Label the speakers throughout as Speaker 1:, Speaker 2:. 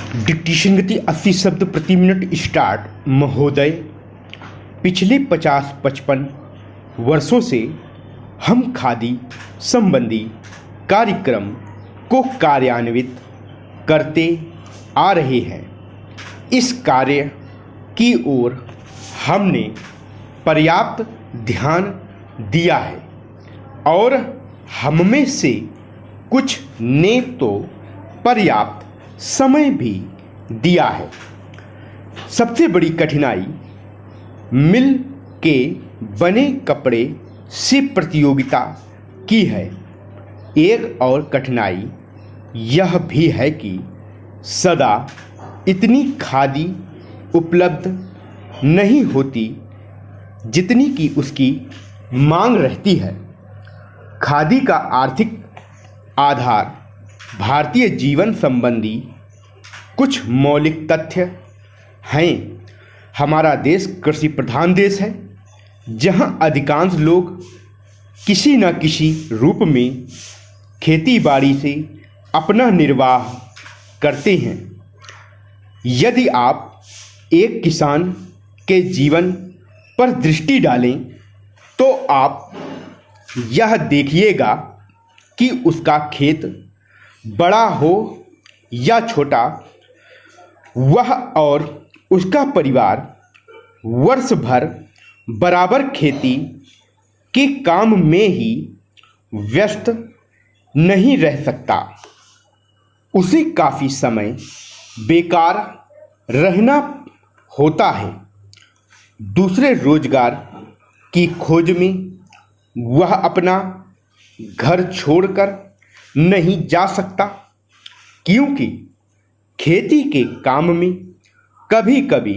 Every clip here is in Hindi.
Speaker 1: डिक्टेशन गति 80 शब्द प्रति मिनट स्टार्ट। महोदय, पिछले 50-55 वर्षों से हम खादी संबंधी कार्यक्रम को कार्यान्वित करते आ रहे हैं। इस कार्य की ओर हमने पर्याप्त ध्यान दिया है और हम में से कुछ ने तो पर्याप्त समय भी दिया है। सबसे बड़ी कठिनाई मिल के बने कपड़े से प्रतियोगिता की है। एक और कठिनाई यह भी है कि सदा इतनी खादी उपलब्ध नहीं होती जितनी कि उसकी मांग रहती है। खादी का आर्थिक आधार भारतीय जीवन संबंधी कुछ मौलिक तथ्य हैं। हमारा देश कृषि प्रधान देश है, जहां अधिकांश लोग किसी न किसी रूप में खेती बाड़ी से अपना निर्वाह करते हैं। यदि आप एक किसान के जीवन पर दृष्टि डालें तो आप यह देखिएगा कि उसका खेत बड़ा हो या छोटा, वह और उसका परिवार वर्ष भर बराबर खेती के काम में ही व्यस्त नहीं रह सकता। उसे काफ़ी समय बेकार रहना होता है। दूसरे रोजगार की खोज में वह अपना घर छोड़कर नहीं जा सकता, क्योंकि खेती के काम में कभी कभी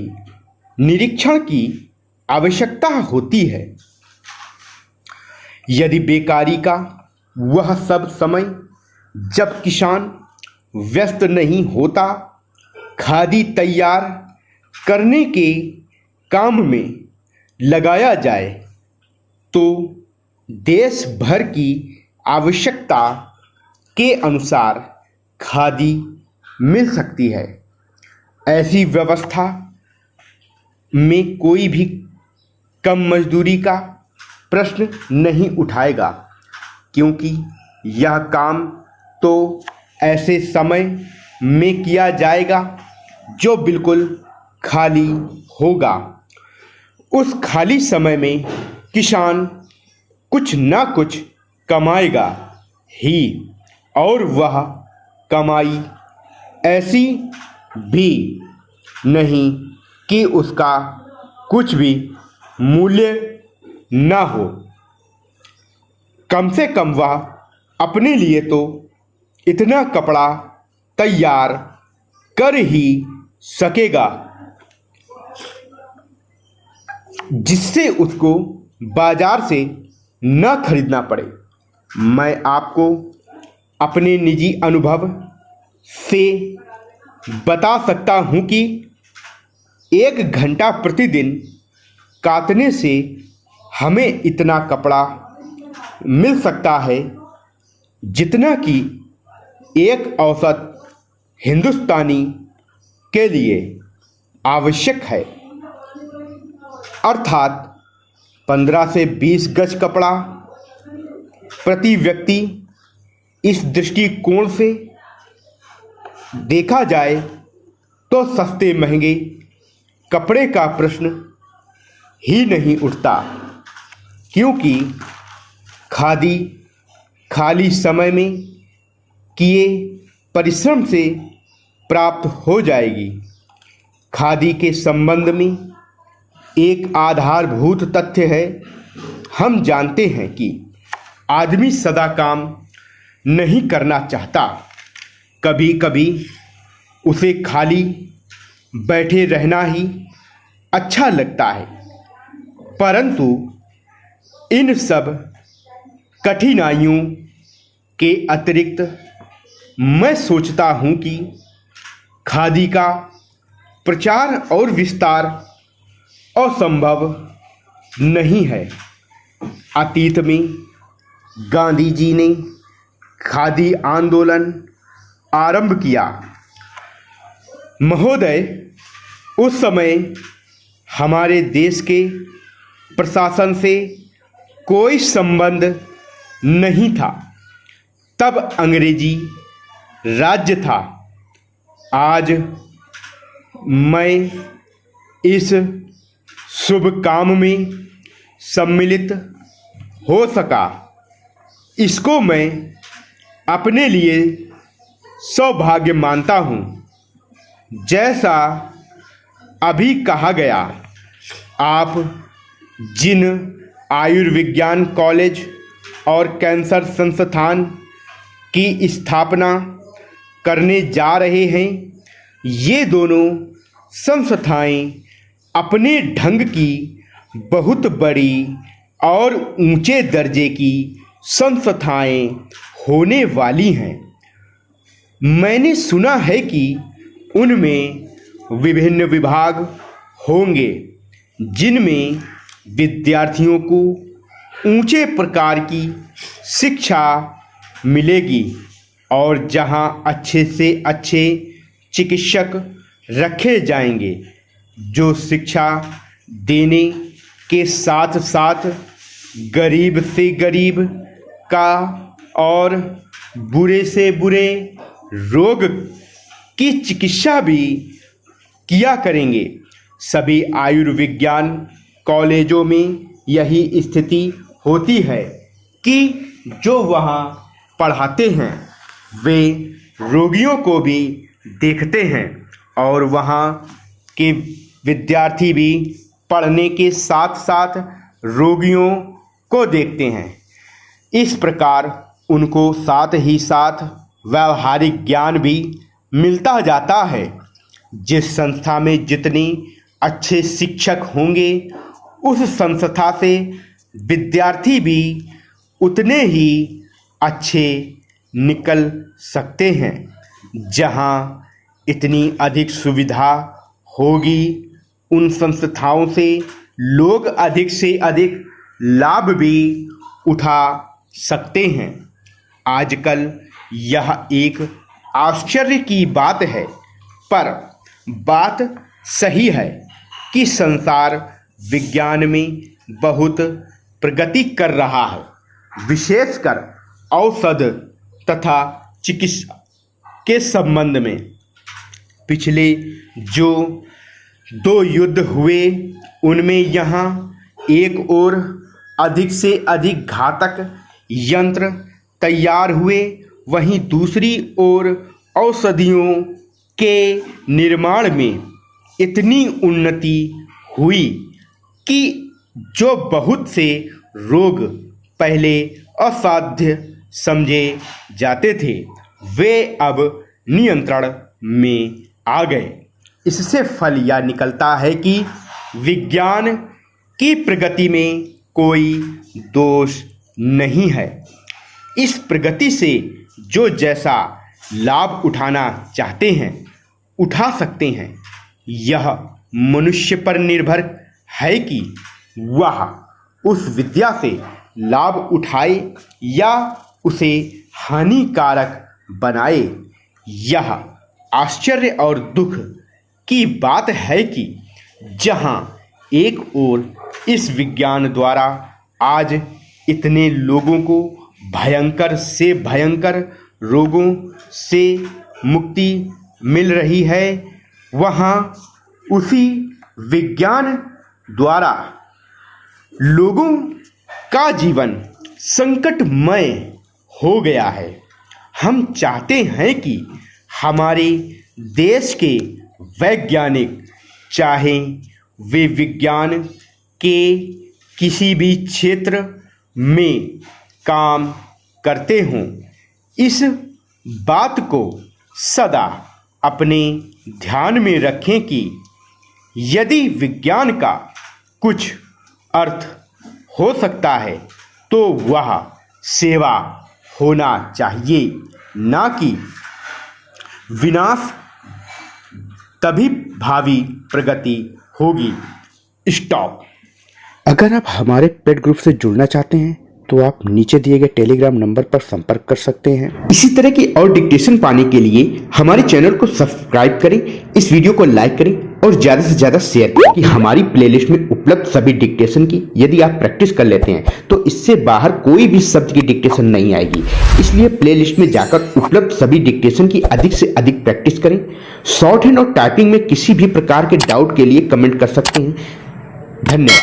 Speaker 1: निरीक्षण की आवश्यकता होती है। यदि बेकारी का वह सब समय जब किसान व्यस्त नहीं होता खादी तैयार करने के काम में लगाया जाए तो देश भर की आवश्यकता के अनुसार खादी मिल सकती है। ऐसी व्यवस्था में कोई भी कम मजदूरी का प्रश्न नहीं उठाएगा, क्योंकि यह काम तो ऐसे समय में किया जाएगा जो बिल्कुल खाली होगा। उस खाली समय में किसान कुछ ना कुछ कमाएगा ही, और वह कमाई ऐसी भी नहीं कि उसका कुछ भी मूल्य ना हो। कम से कम वह अपने लिए तो इतना कपड़ा तैयार कर ही सकेगा जिससे उसको बाजार से न खरीदना पड़े। मैं आपको अपने निजी अनुभव से बता सकता हूँ कि 1 घंटा प्रतिदिन काटने से हमें इतना कपड़ा मिल सकता है जितना कि एक औसत हिंदुस्तानी के लिए आवश्यक है, अर्थात 15 से 20 गज कपड़ा प्रति व्यक्ति। इस दृष्टिकोण से देखा जाए तो सस्ते महंगे कपड़े का प्रश्न ही नहीं उठता, क्योंकि खादी खाली समय में किए परिश्रम से प्राप्त हो जाएगी। खादी के संबंध में एक आधारभूत तथ्य है। हम जानते हैं कि आदमी सदा काम नहीं करना चाहता। कभी कभी उसे खाली बैठे रहना ही अच्छा लगता है, परंतु इन सब कठिनाइयों के अतिरिक्त मैं सोचता हूँ कि खादी का प्रचार और विस्तार असंभव नहीं है। अतीत में गांधी जी ने खादी आंदोलन आरंभ किया महोदय, उस समय हमारे देश के प्रशासन से कोई संबंध नहीं था। तब अंग्रेजी राज्य था। आज मैं इस शुभ काम में सम्मिलित हो सका, इसको मैं अपने लिए सौभाग्य मानता हूँ। जैसा अभी कहा गया, आप जिन आयुर्विज्ञान कॉलेज और कैंसर संस्थान की स्थापना करने जा रहे हैं, ये दोनों संस्थाएं अपने ढंग की बहुत बड़ी और ऊंचे दर्जे की संस्थाएं होने वाली हैं। मैंने सुना है कि उनमें विभिन्न विभाग होंगे जिनमें विद्यार्थियों को ऊंचे प्रकार की शिक्षा मिलेगी और जहां अच्छे से अच्छे चिकित्सक रखे जाएंगे, जो शिक्षा देने के साथ साथ गरीब से गरीब का और बुरे से बुरे रोग की चिकित्सा भी किया करेंगे। सभी आयुर्विज्ञान कॉलेजों में यही स्थिति होती है कि जो वहाँ पढ़ाते हैं वे रोगियों को भी देखते हैं और वहाँ के विद्यार्थी भी पढ़ने के साथ साथ रोगियों को देखते हैं। इस प्रकार उनको साथ ही साथ व्यावहारिक ज्ञान भी मिलता जाता है। जिस संस्था में जितने अच्छे शिक्षक होंगे, उस संस्था से विद्यार्थी भी उतने ही अच्छे निकल सकते हैं। जहाँ इतनी अधिक सुविधा होगी, उन संस्थाओं से लोग अधिक से अधिक लाभ भी उठा सकते हैं। आजकल यह एक आश्चर्य की बात है, पर बात सही है कि संसार विज्ञान में बहुत प्रगति कर रहा है। विशेषकर औषध तथा चिकित्सा के संबंध में पिछले जो 2 युद्ध हुए, उनमें यहाँ एक ओर अधिक से अधिक घातक यंत्र तैयार हुए, वहीं दूसरी ओर औषधियों के निर्माण में इतनी उन्नति हुई कि जो बहुत से रोग पहले असाध्य समझे जाते थे, वे अब नियंत्रण में आ गए। इससे फल यह निकलता है कि विज्ञान की प्रगति में कोई दोष नहीं है। इस प्रगति से जो जैसा लाभ उठाना चाहते हैं, उठा सकते हैं। यह मनुष्य पर निर्भर है कि वह उस विद्या से लाभ उठाए या उसे हानिकारक बनाए। यह आश्चर्य और दुख की बात है कि जहाँ एक ओर इस विज्ञान द्वारा आज इतने लोगों को भयंकर से भयंकर रोगों से मुक्ति मिल रही है, वहाँ उसी विज्ञान द्वारा लोगों का जीवन संकटमय हो गया है। हम चाहते हैं कि हमारे देश के वैज्ञानिक, चाहे वे विज्ञान के किसी भी क्षेत्र में काम करते हों, इस बात को सदा अपने ध्यान में रखें कि यदि विज्ञान का कुछ अर्थ हो सकता है तो वह सेवा होना चाहिए, ना कि विनाश। तभी भावी प्रगति होगी। स्टॉप।
Speaker 2: अगर आप हमारे पेड ग्रुप से जुड़ना चाहते हैं
Speaker 1: तो आप नीचे दिए गए टेलीग्राम नंबर पर संपर्क कर सकते हैं। इसी तरह की और डिक्टेशन पाने के लिए हमारे चैनल को सब्सक्राइब करें, इस वीडियो को लाइक करें और ज्यादा से ज्यादा शेयर करें कि हमारी प्लेलिस्ट में उपलब्ध सभी डिक्टेशन की यदि आप प्रैक्टिस कर लेते हैं तो इससे बाहर कोई भी शब्द की डिक्टेशन नहीं आएगी। इसलिए प्लेलिस्ट में जाकर उपलब्ध सभी डिक्टेशन की अधिक से अधिक प्रैक्टिस करें। शॉर्ट हैंड और टाइपिंग में किसी भी प्रकार के डाउट के लिए कमेंट कर सकते हैं। धन्यवाद।